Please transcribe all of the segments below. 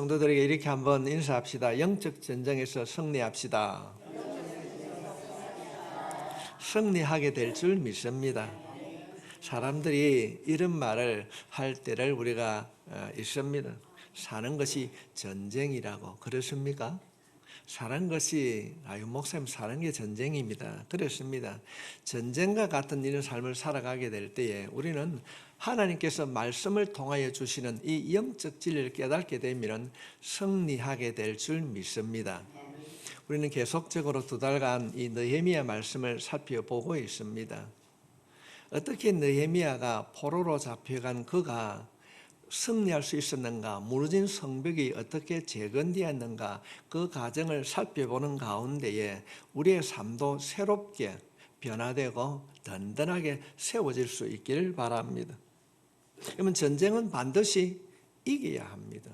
성도들에게 이렇게 한번 인사합시다. 영적 전쟁에서 승리합시다. 승리하게 될 줄 믿습니다. 사람들이 이런 말을 할 때를 우리가 있습니다. 사는 것이 전쟁이라고. 그렇습니까? 사는 것이 목사님 사는 게 전쟁입니다. 그렇습니다. 전쟁과 같은 이런 삶을 살아가게 될 때에 우리는 하나님께서 말씀을 통하여 주시는 이 영적 진리를 깨닫게 되면 승리하게 될 줄 믿습니다. 우리는 계속적으로 2달간 이 느헤미야 말씀을 살펴보고 있습니다. 어떻게 느헤미야가 포로로 잡혀간 그가 승리할 수 있었는가, 무너진 성벽이 어떻게 재건되었는가, 그 과정을 살펴보는 가운데에 우리의 삶도 새롭게 변화되고 든든하게 세워질 수 있기를 바랍니다. 그러면 전쟁은 반드시 이겨야 합니다.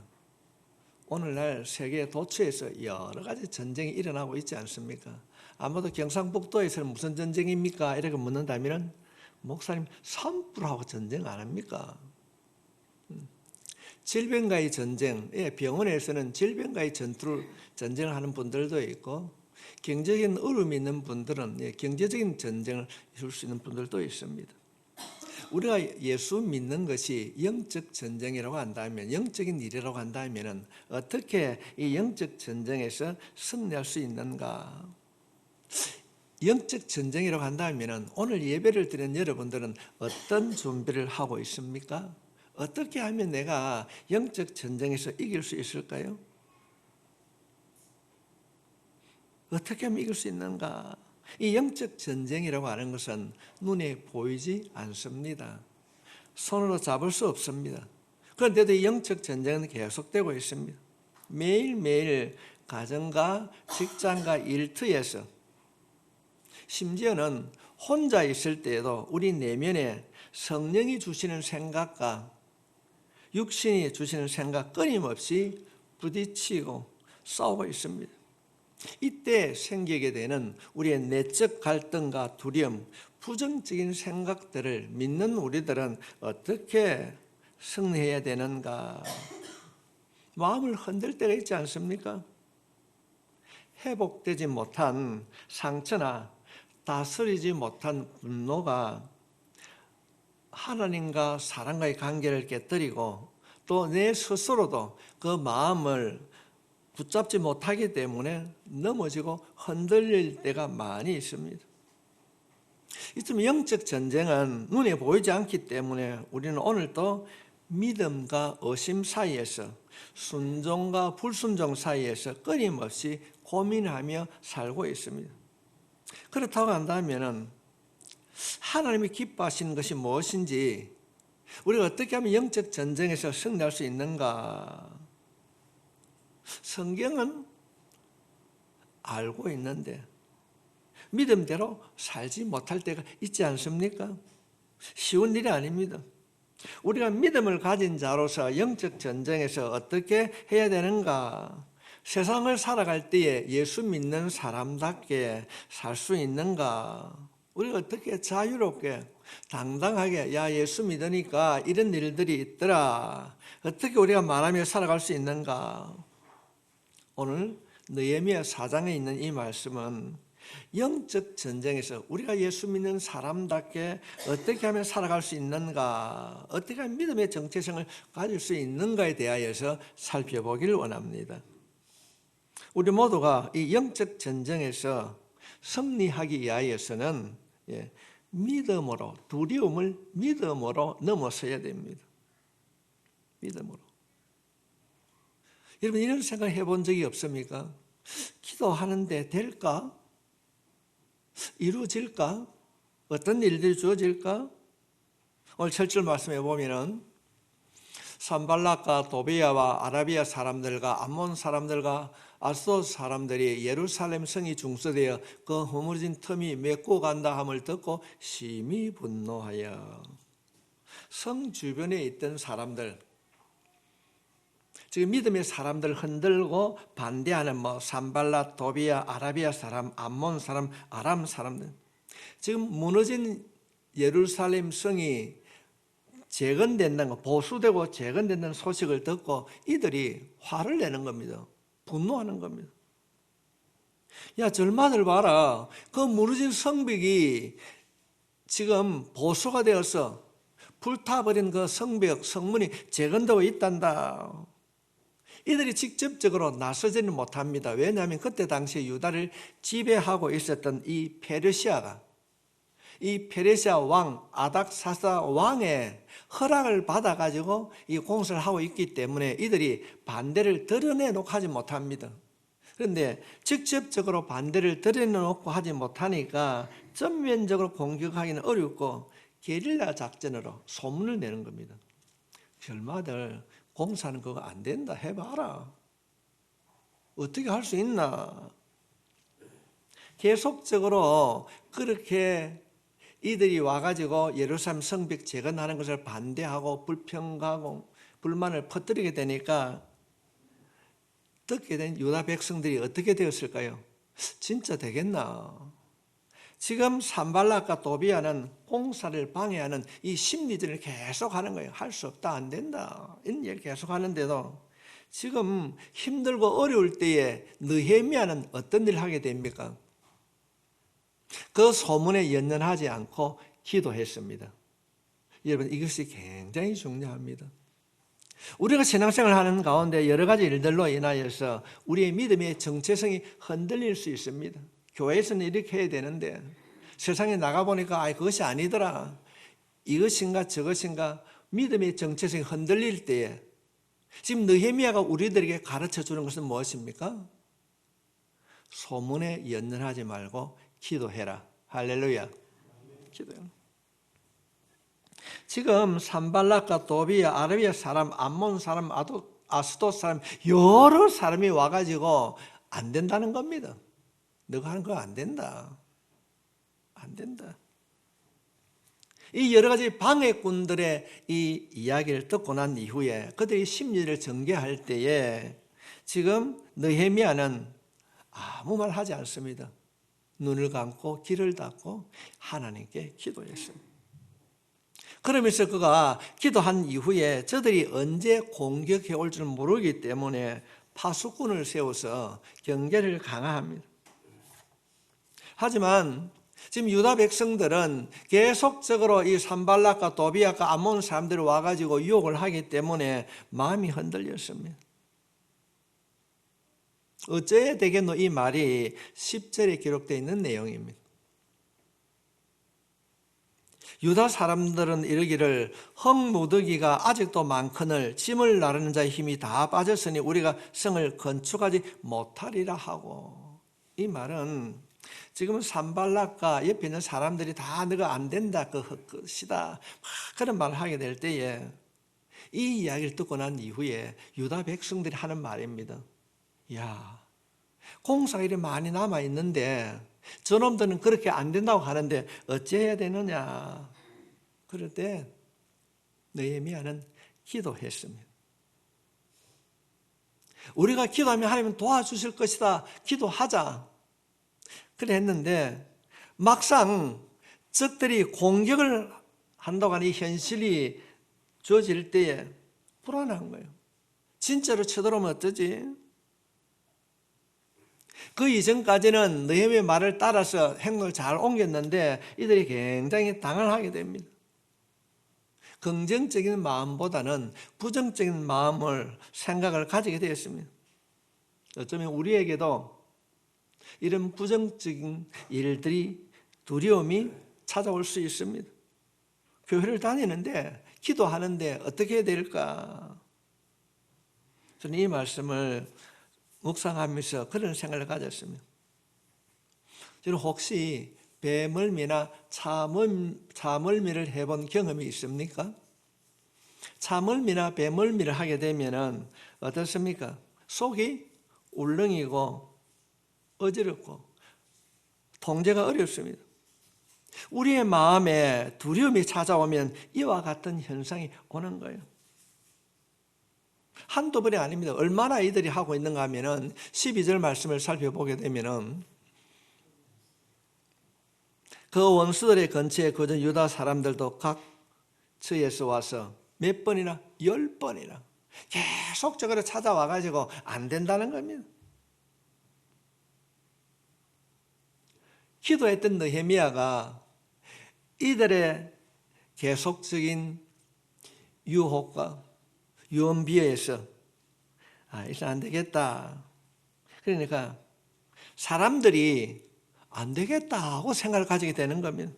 오늘날 세계 도처에서 여러 가지 전쟁이 일어나고 있지 않습니까? 아마도 경상북도에서는 무슨 전쟁입니까? 이렇게 묻는다면 목사님 산불하고 전쟁 안 합니까? 질병과의 전쟁, 병원에서는 질병과의 전쟁을 하는 분들도 있고, 경제적인 어려움이 있는 분들은 경제적인 전쟁을 이룰 수 있는 분들도 있습니다. 우리가 예수 믿는 것이 영적 전쟁이라고 한다면, 영적인 일이라고 한다면 어떻게 이 영적 전쟁에서 승리할 수 있는가? 영적 전쟁이라고 한다면 오늘 예배를 드리는 여러분들은 어떤 준비를 하고 있습니까? 어떻게 하면 내가 영적 전쟁에서 이길 수 있을까요? 어떻게 하면 이길 수 있는가? 이 영적 전쟁이라고 하는 것은 눈에 보이지 않습니다. 손으로 잡을 수 없습니다. 그런데도 이 영적 전쟁은 계속되고 있습니다. 매일매일 가정과 직장과 일터에서, 심지어는 혼자 있을 때에도 우리 내면에 성령이 주시는 생각과 육신이 주시는 생각 끊임없이 부딪히고 싸우고 있습니다. 이때 생기게 되는 우리의 내적 갈등과 두려움, 부정적인 생각들을 믿는 우리들은 어떻게 승리해야 되는가? 마음을 흔들 때가 있지 않습니까? 회복되지 못한 상처나 다스리지 못한 분노가 하나님과 사람과의 관계를 깨뜨리고 또 내 스스로도 그 마음을 붙잡지 못하기 때문에 넘어지고 흔들릴 때가 많이 있습니다. 이쯤 영적 전쟁은 눈에 보이지 않기 때문에 우리는 오늘도 믿음과 의심 사이에서, 순종과 불순종 사이에서 끊임없이 고민하며 살고 있습니다. 그렇다고 한다면 하나님이 기뻐하시는 것이 무엇인지, 우리가 어떻게 하면 영적 전쟁에서 승리할 수 있는가? 성경은 알고 있는데 믿음대로 살지 못할 때가 있지 않습니까? 쉬운 일이 아닙니다. 우리가 믿음을 가진 자로서 영적 전쟁에서 어떻게 해야 되는가? 세상을 살아갈 때에 예수 믿는 사람답게 살 수 있는가? 우리가 어떻게 자유롭게 당당하게 예수 믿으니까 이런 일들이 있더라, 어떻게 우리가 말하며 살아갈 수 있는가? 오늘 느헤미야 4장에 있는 이 말씀은 영적 전쟁에서 우리가 예수 믿는 사람답게 어떻게 하면 살아갈 수 있는가, 어떻게 하면 믿음의 정체성을 가질 수 있는가에 대하여서 살펴보기를 원합니다. 우리 모두가 이 영적 전쟁에서 승리하기 위하여서는 믿음으로, 두려움을 믿음으로 넘어서야 됩니다. 믿음으로. 여러분, 이런 생각 해본 적이 없습니까? 기도하는데 될까? 이루어질까? 어떤 일들이 주어질까? 오늘 7절 말씀해 보면은 산발락과 도비야와 아라비아 사람들과 암몬 사람들과 아스돗 사람들이 예루살렘 성이 중수되어 그 허물어진 틈이 메고 간다 함을 듣고 심히 분노하여, 성 주변에 있던 사람들, 지금 믿음의 사람들 흔들고 반대하는 산발락, 도비야, 아라비아 사람, 암몬 사람, 아람 사람들, 지금 무너진 예루살렘 성이 재건된다는 거, 보수되고 재건된다는 소식을 듣고 이들이 화를 내는 겁니다. 분노하는 겁니다. 야, 절마들 봐라. 그 무너진 성벽이 지금 보수가 되어서 불타버린 그 성벽, 성문이 재건되고 있단다. 이들이 직접적으로 나서지는 못합니다. 왜냐하면 그때 당시에 유다를 지배하고 있었던 이 페르시아가, 이 페르시아 왕 아닥사스다 왕의 허락을 받아가지고 이 공사를 하고 있기 때문에 이들이 반대를 드러내놓고 하지 못합니다. 그런데 직접적으로 반대를 드러내놓고 하지 못하니까 전면적으로 공격하기는 어렵고 게릴라 작전으로 소문을 내는 겁니다. 절마들 공사는 그거 안 된다 해봐라. 어떻게 할 수 있나. 계속적으로 그렇게 이들이 와가지고 예루살렘 성벽 재건하는 것을 반대하고 불평하고 불만을 퍼뜨리게 되니까 듣게 된 유다 백성들이 어떻게 되었을까요? 진짜 되겠나? 지금 산발락과 도비아는 공사를 방해하는 이 심리전을 계속하는 거예요. 할 수 없다, 안 된다, 이런 얘기를 계속하는데도 지금 힘들고 어려울 때에 느헤미야는 어떤 일을 하게 됩니까? 그 소문에 연연하지 않고 기도했습니다. 여러분, 이것이 굉장히 중요합니다. 우리가 신앙생활을 하는 가운데 여러 가지 일들로 인하여서 우리의 믿음의 정체성이 흔들릴 수 있습니다. 교회에서는 이렇게 해야 되는데 세상에 나가보니까 그것이 아니더라, 이것인가 저것인가, 믿음의 정체성이 흔들릴 때에 지금 느헤미야가 우리들에게 가르쳐주는 것은 무엇입니까? 소문에 연연하지 말고 기도해라. 할렐루야. 기도해라. 지금 산발락과 도비아, 아라비아 사람, 암몬 사람, 아스돗 사람, 여러 사람이 와가지고 안 된다는 겁니다. 너가 하는 거 안 된다. 안 된다. 이 여러 가지 방해꾼들의 이 이야기를 듣고 난 이후에 그들이 심리를 전개할 때에 지금 느헤미야는 아무 말 하지 않습니다. 눈을 감고 귀를 닫고 하나님께 기도했습니다. 그러면서 그가 기도한 이후에 저들이 언제 공격해 올 줄 모르기 때문에 파수꾼을 세워서 경계를 강화합니다. 하지만 지금 유다 백성들은 계속적으로 이 산발락과 도비아과 암몬 사람들이 와가지고 유혹을 하기 때문에 마음이 흔들렸습니다. 어째야 되겠노, 이 말이 10절에 기록되어 있는 내용입니다. 유다 사람들은 이르기를 흙무더기가 아직도 많거늘 짐을 나르는 자의 힘이 다 빠졌으니 우리가 성을 건축하지 못하리라 하고, 이 말은 지금 산발락과 옆에 있는 사람들이 다 너가 안 된다, 그 헛것이다, 그런 말을 하게 될 때에 이 이야기를 듣고 난 이후에 유다 백성들이 하는 말입니다. 야, 공사가 이렇게 많이 남아있는데 저놈들은 그렇게 안 된다고 하는데 어찌해야 되느냐. 그럴 때 느헤미야는 기도했습니다. 우리가 기도하면 하나님은 도와주실 것이다, 기도하자. 그래 했는데 막상 적들이 공격을 한다고 하는 이 현실이 주어질 때에 불안한 거예요. 진짜로 쳐들어오면 어쩌지? 그 이전까지는 느헤미야의 말을 따라서 행동을 잘 옮겼는데 이들이 굉장히 당황하게 됩니다. 긍정적인 마음보다는 부정적인 마음을, 생각을 가지게 되었습니다. 어쩌면 우리에게도 이런 부정적인 일들이, 두려움이 찾아올 수 있습니다. 교회를 다니는데, 기도하는데 어떻게 해야 될까? 저는 이 말씀을 묵상하면서 그런 생각을 가졌습니다. 저는 혹시 배멀미나 차멀미를 해본 경험이 있습니까? 차멀미나 배멀미를 하게 되면 어떻습니까? 속이 울렁이고 어지럽고 통제가 어렵습니다. 우리의 마음에 두려움이 찾아오면 이와 같은 현상이 오는 거예요. 한두 번이 아닙니다. 얼마나 이들이 하고 있는가 하면은 12절 말씀을 살펴보게 되면은 그 원수들의 근처에 거둔 유다 사람들도 각 처에서 와서 몇 번이나 10번이나 계속적으로 찾아와가지고 안 된다는 겁니다. 기도했던 느헤미야가 이들의 계속적인 유혹과 유언비어에서 일단 안 되겠다. 그러니까 사람들이 안 되겠다 하고 생각을 가지게 되는 겁니다.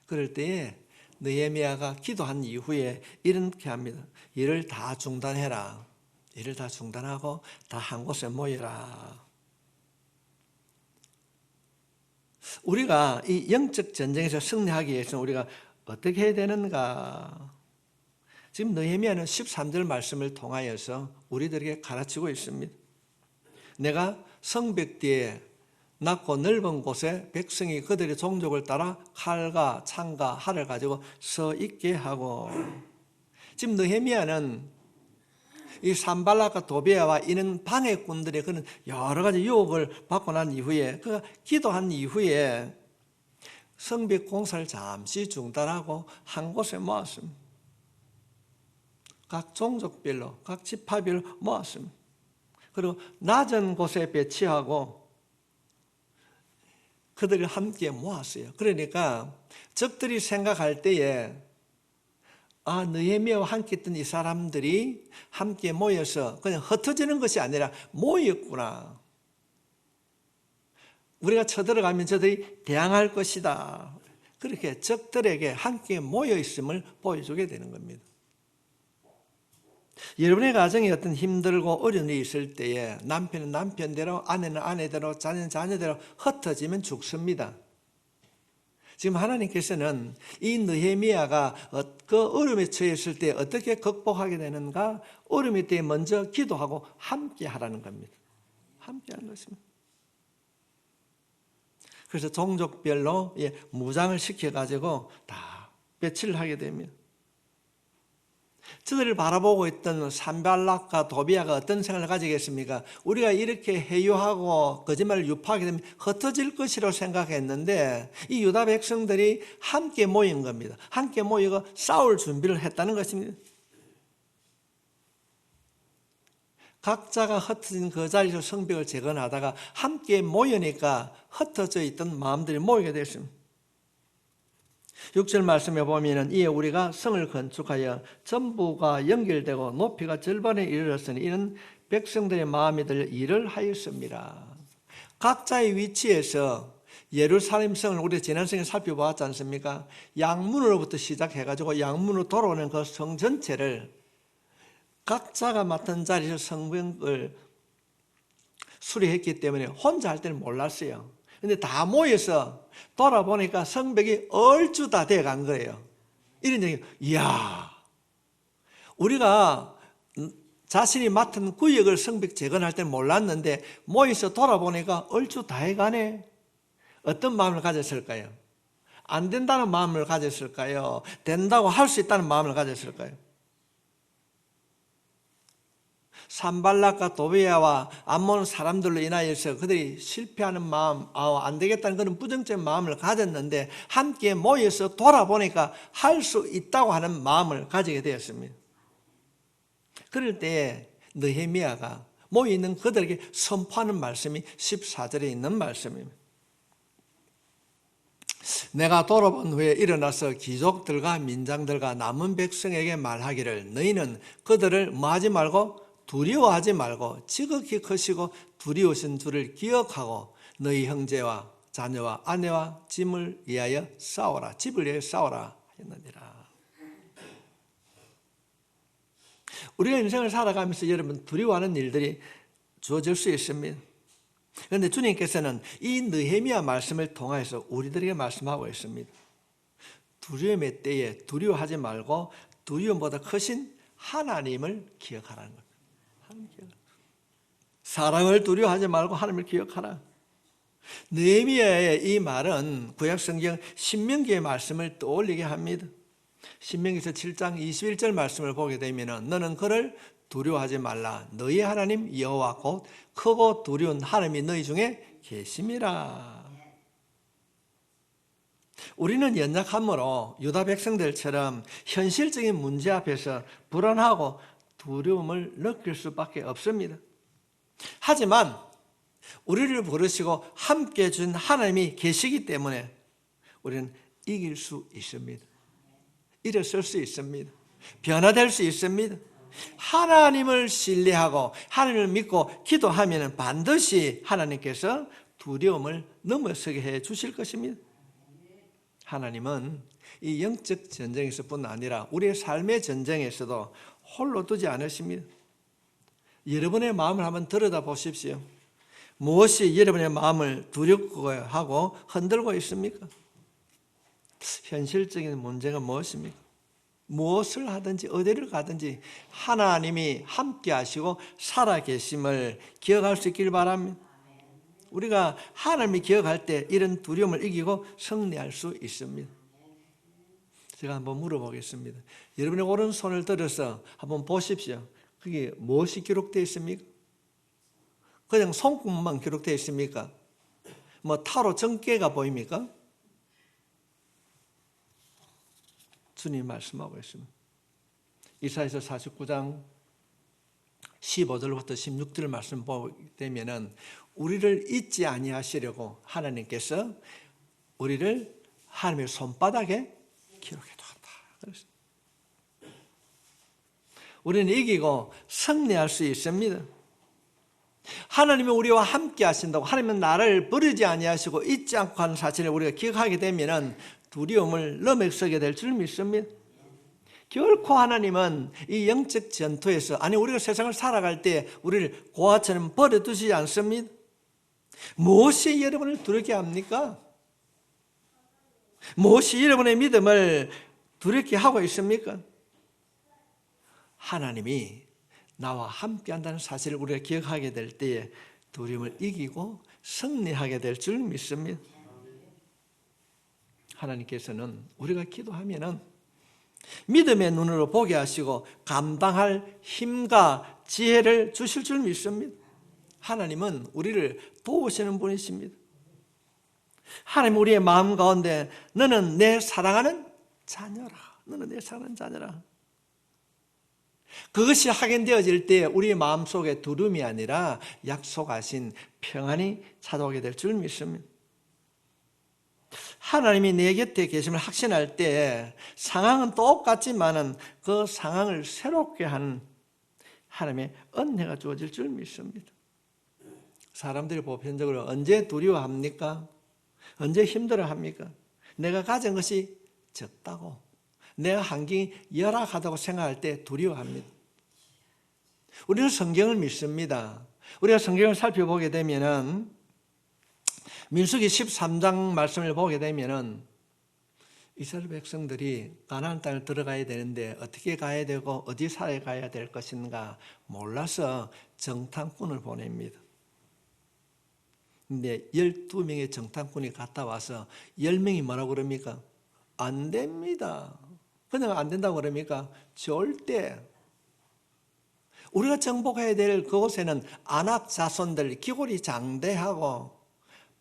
그럴 때에 느헤미야가 기도한 이후에 이렇게 합니다. 일을 다 중단해라. 일을 다 중단하고 다 한 곳에 모여라. 우리가 이 영적 전쟁에서 승리하기 위해서는 우리가 어떻게 해야 되는가? 지금 느헤미야는 13절 말씀을 통하여서 우리들에게 가르치고 있습니다. 내가 성벽 뒤에 낮고 넓은 곳에 백성이 그들의 종족을 따라 칼과 창과 활을 가지고 서 있게 하고, 지금 느헤미야는 이 산발락과 도비아와 이런 방해꾼들의 그런 여러 가지 유혹을 받고 난 이후에, 그가 기도한 이후에 성벽 공사를 잠시 중단하고 한 곳에 모았습니다. 각 종족별로, 각 지파별로 모았습니다. 그리고 낮은 곳에 배치하고 그들을 함께 모았어요. 그러니까 적들이 생각할 때에 느헤미야와 함께 있던 이 사람들이 함께 모여서 그냥 흩어지는 것이 아니라 모였구나. 우리가 쳐들어가면 저들이 대항할 것이다. 그렇게 적들에게 함께 모여 있음을 보여주게 되는 겁니다. 여러분의 가정에 어떤 힘들고 어려운 일이 있을 때에 남편은 남편대로, 아내는 아내대로, 자녀는 자녀대로 흩어지면 죽습니다. 지금 하나님께서는 이 느헤미야가 그 어려움에 처했을 때 어떻게 극복하게 되는가? 어려움일 때 먼저 기도하고 함께 하라는 겁니다. 함께 하는 것입니다. 그래서 종족별로 무장을 시켜가지고 다 배치를 하게 됩니다. 저들을 바라보고 있던 산발락과 도비아가 어떤 생각을 가지겠습니까? 우리가 이렇게 해유하고 거짓말을 유포하게 되면 흩어질 것이라고 생각했는데 이 유다 백성들이 함께 모인 겁니다. 함께 모이고 싸울 준비를 했다는 것입니다. 각자가 흩어진 그 자리에서 성벽을 재건하다가 함께 모이니까 흩어져 있던 마음들이 모이게 됐습니다. 6절 말씀에 보면 이에 우리가 성을 건축하여 전부가 연결되고 높이가 절반에 이르렀으니 이는 백성들의 마음에 들려 일을 하였습니다. 각자의 위치에서 예루살렘 성을 우리가 지난 시간에 살펴보았지 않습니까? 양문으로부터 시작해가지고 양문으로 돌아오는 그 성 전체를 각자가 맡은 자리에서 성벽을 수리했기 때문에 혼자 할 때는 몰랐어요. 근데 다 모여서 돌아보니까 성벽이 얼추 다 돼간 거예요. 이런 얘기, 이야, 우리가 자신이 맡은 구역을 성벽 재건할 때는 몰랐는데 모여서 돌아보니까 얼추 다 해가네. 어떤 마음을 가졌을까요? 안 된다는 마음을 가졌을까요? 된다고 할 수 있다는 마음을 가졌을까요? 산발락과 도비아와 암몬 사람들로 인하여서 그들이 실패하는 마음, 안 되겠다는 그런 부정적인 마음을 가졌는데 함께 모여서 돌아보니까 할 수 있다고 하는 마음을 가지게 되었습니다. 그럴 때 느헤미야가 모여있는 그들에게 선포하는 말씀이 14절에 있는 말씀입니다. 내가 돌아본 후에 일어나서 귀족들과 민장들과 남은 백성에게 말하기를 너희는 그들을 뭐하지 말고 두려워하지 말고 지극히 크시고 두려우신 주를 기억하고 너희 형제와 자녀와 아내와 짐을 위하여 싸워라. 집을 위하여 싸워라 했느니라. 우리가 인생을 살아가면서 여러분 두려워하는 일들이 주어질 수 있습니다. 그런데 주님께서는 이 느헤미야 말씀을 통해서 우리들에게 말씀하고 있습니다. 두려움의 때에 두려워하지 말고 두려움보다 크신 하나님을 기억하라는 겁니다. 사랑을 두려워하지 말고 하나님을 기억하라. 느헤미야의 이 말은 구약성경 신명기의 말씀을 떠올리게 합니다. 신명기에서 7장 21절 말씀을 보게 되면 너는 그를 두려워하지 말라. 너희 하나님 여호와 곧 크고 두려운 하나님이 너희 중에 계심이라. 우리는 연약함으로 유다 백성들처럼 현실적인 문제 앞에서 불안하고 두려움을 느낄 수밖에 없습니다. 하지만 우리를 부르시고 함께 준 하나님이 계시기 때문에 우리는 이길 수 있습니다. 일어설 수 있습니다. 변화될 수 있습니다. 하나님을 신뢰하고 하나님을 믿고 기도하면 반드시 하나님께서 두려움을 넘어서게 해 주실 것입니다. 하나님은 이 영적 전쟁에서뿐 아니라 우리의 삶의 전쟁에서도 홀로 두지 않으십니다. 여러분의 마음을 한번 들여다 보십시오. 무엇이 여러분의 마음을 두렵고 하고 흔들고 있습니까? 현실적인 문제가 무엇입니까? 무엇을 하든지 어디를 가든지 하나님이 함께 하시고 살아계심을 기억할 수 있길 바랍니다. 우리가 하나님이 기억할 때 이런 두려움을 이기고 승리할 수 있습니다. 제가 한번 물어보겠습니다. 여러분의 오른손을 들어서 한번 보십시오. 그게 무엇이 기록되어 있습니까? 그냥 손끝만 기록되어 있습니까? 뭐 타로 정계가 보입니까? 주님 말씀하고 있습니다. 이사야서 49장 15절부터 16절 말씀 보게 되면은 우리를 잊지 아니하시려고 하나님께서 우리를 하나님의 손바닥에 기록해 두었다. 우리는 이기고 승리할 수 있습니다. 하나님이 우리와 함께 하신다고, 하나님은 나를 버리지 아니하시고 잊지 않고 하는 사실을 우리가 기억하게 되면은 두려움을 넘어서게 될 줄 믿습니다. 결코 하나님은 이 영적 전투에서, 아니 우리가 세상을 살아갈 때 우리를 고아처럼 버려두시지 않습니다. 무엇이 여러분을 두렵게 합니까? 무엇이 여러분의 믿음을 두렵게 하고 있습니까? 하나님이 나와 함께 한다는 사실을 우리가 기억하게 될 때에 두려움을 이기고 승리하게 될 줄 믿습니다. 하나님께서는 우리가 기도하면은 믿음의 눈으로 보게 하시고 감당할 힘과 지혜를 주실 줄 믿습니다. 하나님은 우리를 도우시는 분이십니다. 하나님 우리의 마음 가운데 너는 내 사랑하는 자녀라. 너는 내 사랑하는 자녀라. 그것이 확인되어질 때 우리의 마음속에 두려움이 아니라 약속하신 평안이 찾아오게 될 줄 믿습니다. 하나님이 내 곁에 계심을 확신할 때 상황은 똑같지만은 그 상황을 새롭게 하는 하나님의 은혜가 주어질 줄 믿습니다. 사람들이 보편적으로 언제 두려워합니까? 언제 힘들어합니까? 내가 가진 것이 적다고, 내가 환경이 열악하다고 생각할 때 두려워합니다. 우리는 성경을 믿습니다. 우리가 성경을 살펴보게 되면은 민수기 13장 말씀을 보게 되면은 이스라엘 백성들이 가나안 땅을 들어가야 되는데 어떻게 가야 되고 어디 살아가야 될 것인가 몰라서 정탐꾼을 보냅니다. 근데 12명의 정탐꾼이 갔다 와서 10명이 뭐라고 그럽니까? 안 됩니다. 그냥 안 된다고 그럽니까? 절대. 우리가 정복해야 될 그곳에는 아낙 자손들, 기골이 장대하고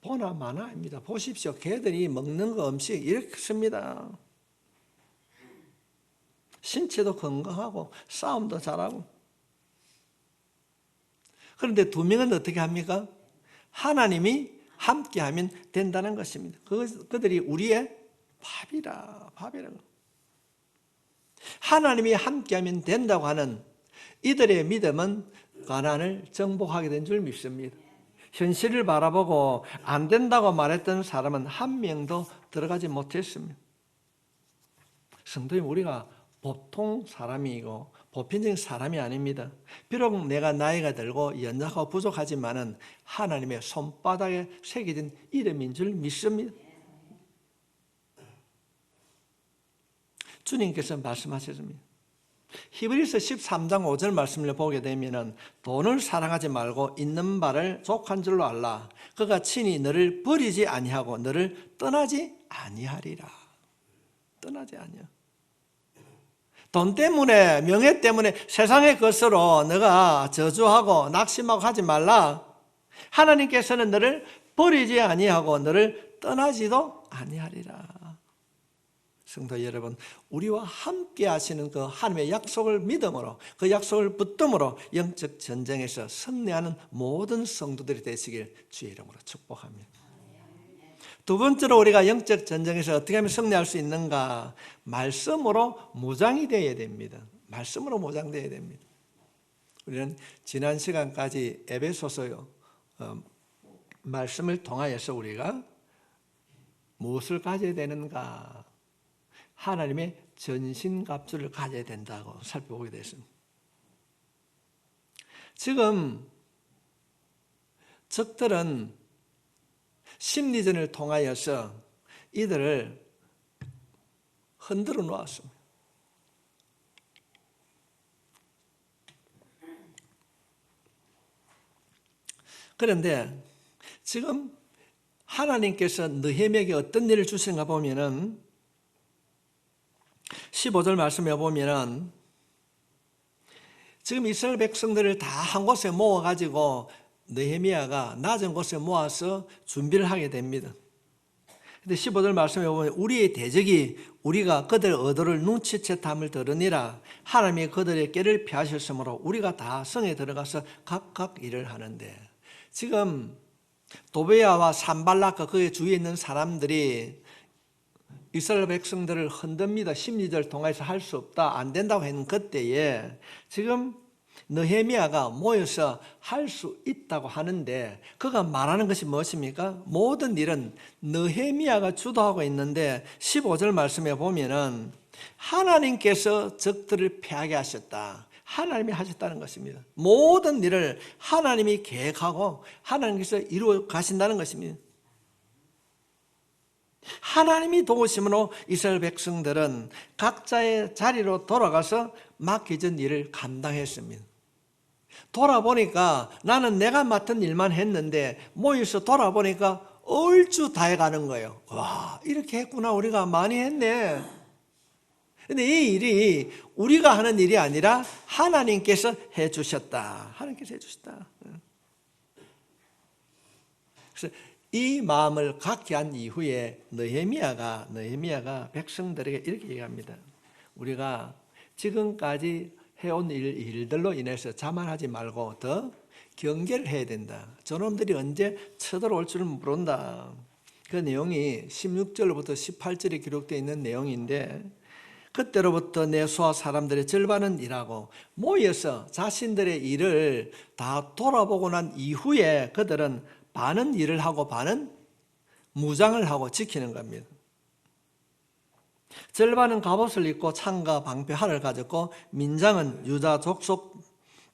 보나 마나입니다. 보십시오. 개들이 먹는 거 음식 이렇습니다. 신체도 건강하고 싸움도 잘하고. 그런데 2명은 어떻게 합니까? 하나님이 함께하면 된다는 것입니다. 그들이 우리의 밥이라. 하나님이 함께하면 된다고 하는 이들의 믿음은 가나안을 정복하게 된 줄 믿습니다. 현실을 바라보고 안 된다고 말했던 사람은 한 명도 들어가지 못했습니다. 성도님, 우리가 보통 사람이고 보편적인 사람이 아닙니다. 비록 내가 나이가 들고 연약하고 부족하지만은 하나님의 손바닥에 새겨진 이름인 줄 믿습니다. 주님께서 말씀하셨습니다. 히브리서 13장 5절 말씀을 보게 되면은 돈을 사랑하지 말고 있는 바를 족한 줄로 알라. 그가 친히 너를 버리지 아니하고 너를 떠나지 아니하리라. 떠나지 아니하. 돈 때문에, 명예 때문에 세상의 것으로 너가 저주하고 낙심하고 하지 말라. 하나님께서는 너를 버리지 아니하고 너를 떠나지도 아니하리라. 성도 여러분, 우리와 함께 하시는 그 하나님의 약속을 믿음으로, 그 약속을 붙듦으로 영적 전쟁에서 승리하는 모든 성도들이 되시길 주의 이름으로 축복합니다. 두 번째로 우리가 영적 전쟁에서 어떻게 하면 승리할 수 있는가? 말씀으로 무장이 되어야 됩니다. 말씀으로 무장되어야 됩니다. 우리는 지난 시간까지 에베소서 말씀을 통하여서 우리가 무엇을 가져야 되는가? 하나님의 전신갑주를 가져야 된다고 살펴보게 됐습니다. 지금 적들은 심리전을 통하여서 이들을 흔들어 놓았습니다. 그런데 지금 하나님께서 느헤미야에게 어떤 일을 주신가 보면은 15절 말씀에 보면은 지금 이스라엘 백성들을 다 한 곳에 모아가지고 느헤미야가 낮은 곳에 모아서 준비를 하게 됩니다. 근데 15절 말씀에 보면 우리의 대적이 우리가 그들 의도를 눈치채 탐을 들으니라 하나님이 그들의 꾀를 피하셨으므로 우리가 다 성에 들어가서 각각 일을 하는데 지금 도베야와 산발락과 그의 주위에 있는 사람들이 이스라엘 백성들을 흔듭니다. 심리전을 통해서 할 수 없다, 안 된다고 했는 그때에 지금 느헤미야가 모여서 할 수 있다고 하는데 그가 말하는 것이 무엇입니까? 모든 일은 느헤미야가 주도하고 있는데 15절 말씀에 보면은 하나님께서 적들을 패하게 하셨다. 하나님이 하셨다는 것입니다. 모든 일을 하나님이 계획하고 하나님께서 이루어 가신다는 것입니다. 하나님이 도우심으로 이스라엘 백성들은 각자의 자리로 돌아가서 맡겨진 일을 감당했습니다. 돌아보니까 나는 내가 맡은 일만 했는데 모여서 돌아보니까 얼추 다 해가는 거예요. 와, 이렇게 했구나. 우리가 많이 했네. 근데 이 일이 우리가 하는 일이 아니라 하나님께서 해주셨다. 하나님께서 해주셨다. 그래서 이 마음을 갖게 한 이후에 느헤미야가 백성들에게 이렇게 얘기합니다. 우리가 지금까지 해온 일들로 인해서 자만하지 말고 더 경계를 해야 된다. 저놈들이 언제 쳐들어올 줄은 모른다. 그 내용이 16절부터 18절에 기록되어 있는 내용인데 그때로부터 내 수하 사람들의 절반은 일하고 모여서 자신들의 일을 다 돌아보고 난 이후에 그들은 반은 일을 하고 반은 무장을 하고 지키는 겁니다. 절반은 갑옷을 입고 창과 방패 활을 가졌고 민장은 유다 족속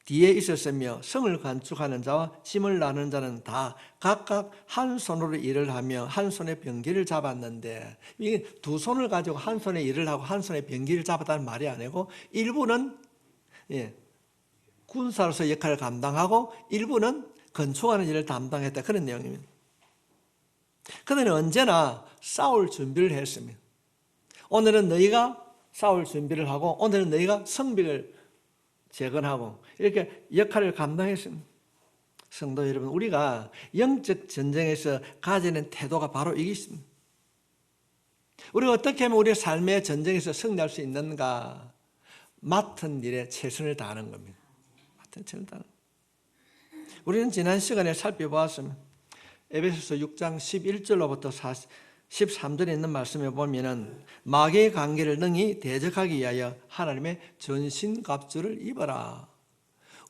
뒤에 있었으며 성을 건축하는 자와 짐을 나누는 자는 다 각각 한 손으로 일을 하며 한 손에 병기를 잡았는데 이게 두 손을 가지고 한 손에 일을 하고 한 손에 병기를 잡았다는 말이 아니고 일부는 군사로서 역할을 감당하고 일부는 건축하는 일을 담당했다 그런 내용입니다. 그들은 언제나 싸울 준비를 했습니다. 오늘은 너희가 싸울 준비를 하고 오늘은 너희가 성벽을 재건하고 이렇게 역할을 감당했습니다. 성도 여러분, 우리가 영적 전쟁에서 가지는 태도가 바로 이게 있습니다. 우리가 어떻게 하면 우리의 삶의 전쟁에서 승리할 수 있는가? 맡은 일에 최선을 다하는 겁니다. 맡은 최선을 다하는 겁니다. 우리는 지난 시간에 살펴보았습니다. 에베소서 6장 11절로부터 13절에 있는 말씀에 보면은 마귀의 관계를 능히 대적하기 위하여 하나님의 전신갑주를 입어라.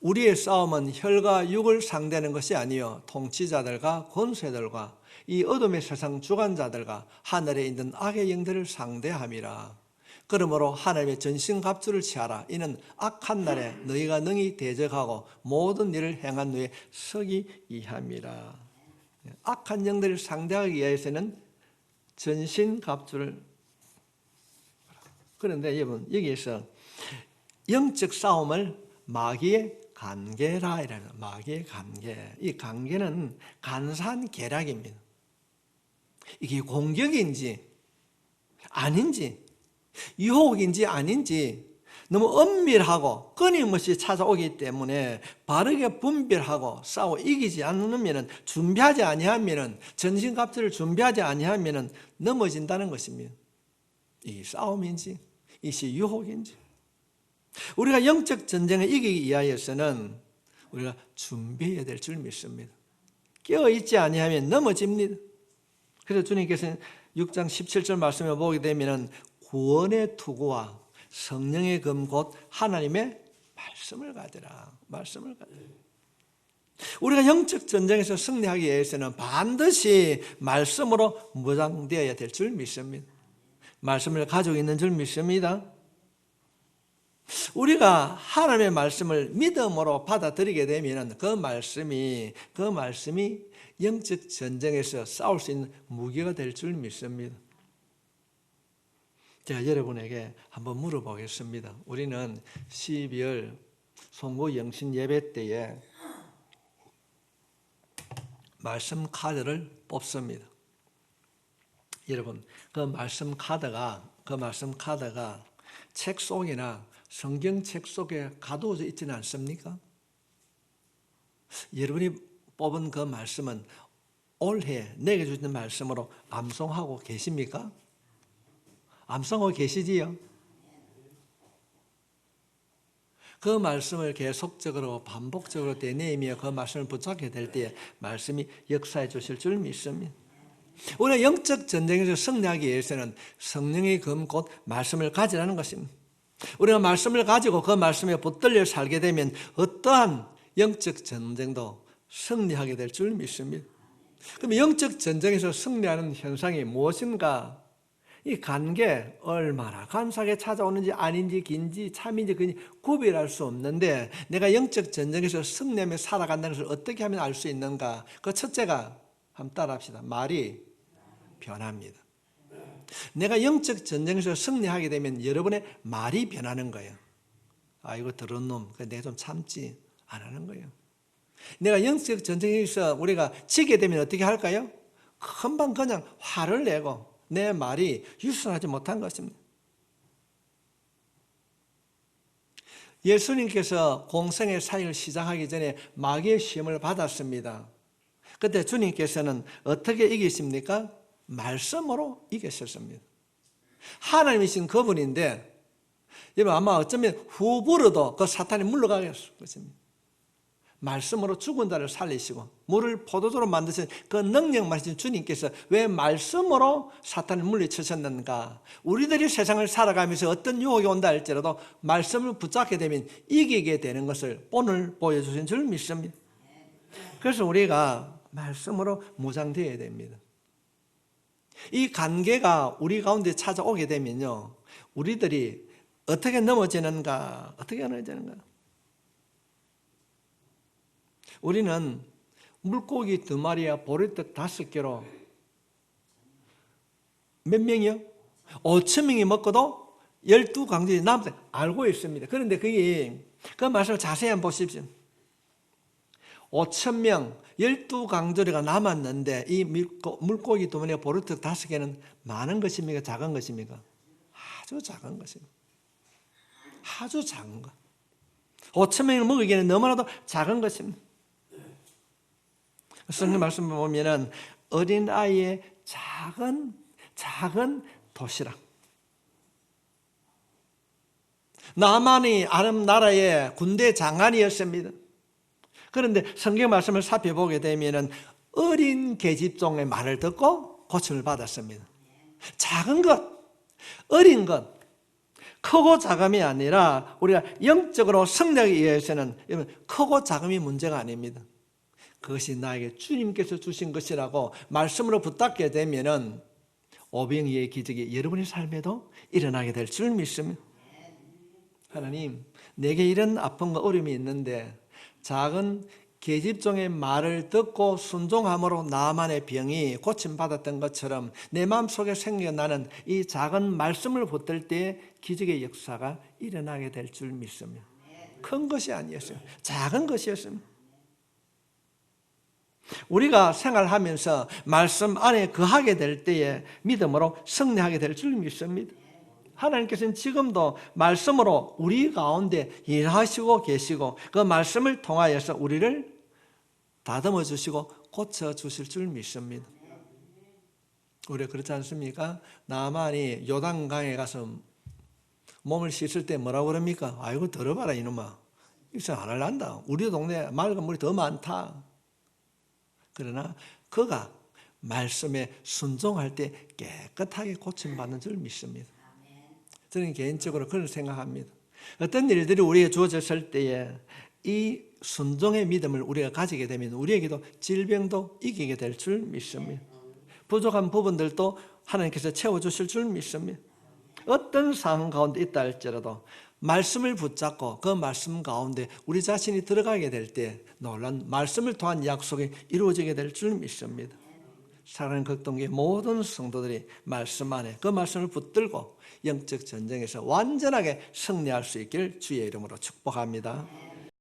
우리의 싸움은 혈과 육을 상대하는 것이 아니요 통치자들과 권세들과 이 어둠의 세상 주관자들과 하늘에 있는 악의 영들을 상대함이라. 그러므로 하나님의 전신갑주를 취하라. 이는 악한 날에 너희가 능히 대적하고 모든 일을 행한 후에 서기 위함이라. 악한 영들을 상대하기 위해서는 전신갑주를. 그런데 여러분 여기에서 영적 싸움을 마귀의 관계라 이라는 마귀의 관계. 이 관계는 간사한 계략입니다. 이게 공격인지 아닌지 유혹인지 아닌지 너무 엄밀하고 끊임없이 찾아오기 때문에 바르게 분별하고 싸워 이기지 않으면 준비하지 아니하면 전신갑주를 준비하지 아니하면 넘어진다는 것입니다. 이 싸움인지 이것이 유혹인지. 우리가 영적 전쟁을 이기기 위하여서는 우리가 준비해야 될 줄 믿습니다. 깨어있지 아니하면 넘어집니다. 그래서 주님께서는 6장 17절 말씀을 보게 되면 구원의 투구와 성령의 검 곧 하나님의 말씀을 가져라. 말씀을 가져라. 우리가 영적 전쟁에서 승리하기 위해서는 반드시 말씀으로 무장되어야 될 줄 믿습니다. 말씀을 가지고 있는 줄 믿습니다. 우리가 하나님의 말씀을 믿음으로 받아들이게 되면 그 말씀이 영적 전쟁에서 싸울 수 있는 무기가 될 줄 믿습니다. 제가 여러분에게 한번 물어보겠습니다. 우리는 12월 송구 영신 예배 때에 말씀 카드를 뽑습니다. 여러분, 그 말씀 카드가 책 속이나 성경책 속에 가두어져 있지는 않습니까? 여러분이 뽑은 그 말씀은 올해 내게 주신 말씀으로 암송하고 계십니까? 암송하고 계시지요? 그 말씀을 계속적으로 반복적으로 되뇌이며 그 말씀을 붙잡게 될 때에 말씀이 역사해 주실 줄 믿습니다. 우리가 영적 전쟁에서 승리하기 위해서는 성령의 검 곧 말씀을 가지라는 것입니다. 우리가 말씀을 가지고 그 말씀에 붙들려 살게 되면 어떠한 영적 전쟁도 승리하게 될 줄 믿습니다. 그럼 영적 전쟁에서 승리하는 현상이 무엇인가? 이 관계 얼마나 간사하게 찾아오는지 아닌지 긴지 참인지 그인지 구별할 수 없는데 내가 영적 전쟁에서 승리하며 살아간다는 것을 어떻게 하면 알 수 있는가? 그 첫째가 한번 따라합시다. 말이 변합니다. 내가 영적 전쟁에서 승리하게 되면 여러분의 말이 변하는 거예요. 아, 이거 더러운 놈, 내가 좀 참지 안 하는 거예요. 내가 영적 전쟁에서 우리가 지게 되면 어떻게 할까요? 금방 그냥 화를 내고 내 말이 유순하지 못한 것입니다. 예수님께서 공생의 사역을 시작하기 전에 마귀의 시험을 받았습니다. 그때 주님께서는 어떻게 이기십니까? 말씀으로 이기셨습니다. 하나님이신 그분인데 여러분 아마 어쩌면 후부로도 그 사탄이 물러가겠을 것입니다. 말씀으로 죽은 자를 살리시고 물을 포도주로 만드신 그 능력 마신 주님께서 왜 말씀으로 사탄을 물리치셨는가? 우리들이 세상을 살아가면서 어떤 유혹이 온다 할지라도 말씀을 붙잡게 되면 이기게 되는 것을 오늘 보여주신 줄 믿습니다. 그래서 우리가 말씀으로 무장되어야 됩니다. 이 관계가 우리 가운데 찾아오게 되면요, 우리들이 어떻게 넘어지는가? 어떻게 넘어지는가? 우리는 물고기 2마리와 보리떡 5개로 몇 명이요? 5,000명이 먹고도 12강들이 남았다 알고 있습니다. 그런데 그 말씀을 자세히 한번 보십시오. 5,000명 12강조리가 남았는데 이 물고기 2마리와 보리떡 5개는 많은 것입니까? 작은 것입니까? 아주 작은 것입니다. 아주 작은 것. 5,000명을 먹이기에는 너무나도 작은 것입니다. 성경 말씀을 보면은 어린아이의 작은 도시락. 나만이 아람 나라의 군대 장관이었습니다. 그런데 성경 말씀을 살펴보게 되면은 어린 계집종의 말을 듣고 고침을 받았습니다. 작은 것, 어린 것, 크고 작음이 아니라 우리가 영적으로 승리하기 위해서는 크고 작음이 문제가 아닙니다. 그것이 나에게 주님께서 주신 것이라고 말씀으로 붙잡게 되면은 오병이의 기적이 여러분의 삶에도 일어나게 될 줄 믿습니다. 하나님, 내게 이런 아픔과 어려움이 있는데 작은 계집종의 말을 듣고 순종함으로 나만의 병이 고침받았던 것처럼 내 마음속에 생겨나는 이 작은 말씀을 붙들 때에 기적의 역사가 일어나게 될 줄 믿습니다. 큰 것이 아니었어요. 작은 것이었습니다. 우리가 생활하면서 말씀 안에 거하게 될 때에 믿음으로 승리하게 될 줄 믿습니다. 하나님께서는 지금도 말씀으로 우리 가운데 일하시고 계시고 그 말씀을 통하여서 우리를 다듬어 주시고 고쳐 주실 줄 믿습니다. 우리가 그렇지 않습니까? 나만이 요단강에 가서 몸을 씻을 때 뭐라고 그럽니까? 아이고 들어봐라 이놈아, 이거 안 할란다. 우리 동네 맑은 물이 더 많다. 그러나 그가 말씀에 순종할 때 깨끗하게 고침받는 줄 믿습니다. 저는 개인적으로 그런 생각합니다. 어떤 일들이 우리에게 주어졌을 때에 이 순종의 믿음을 우리가 가지게 되면 우리에게도 질병도 이기게 될 줄 믿습니다. 부족한 부분들도 하나님께서 채워주실 줄 믿습니다. 어떤 상황 가운데 있다 할지라도 말씀을 붙잡고 그 말씀 가운데 우리 자신이 들어가게 될 때 놀란 말씀을 통한 약속이 이루어지게 될 줄 믿습니다. 사랑하는 극동교회 모든 성도들이 말씀 안에 그 말씀을 붙들고 영적 전쟁에서 완전하게 승리할 수 있기를 주의 이름으로 축복합니다.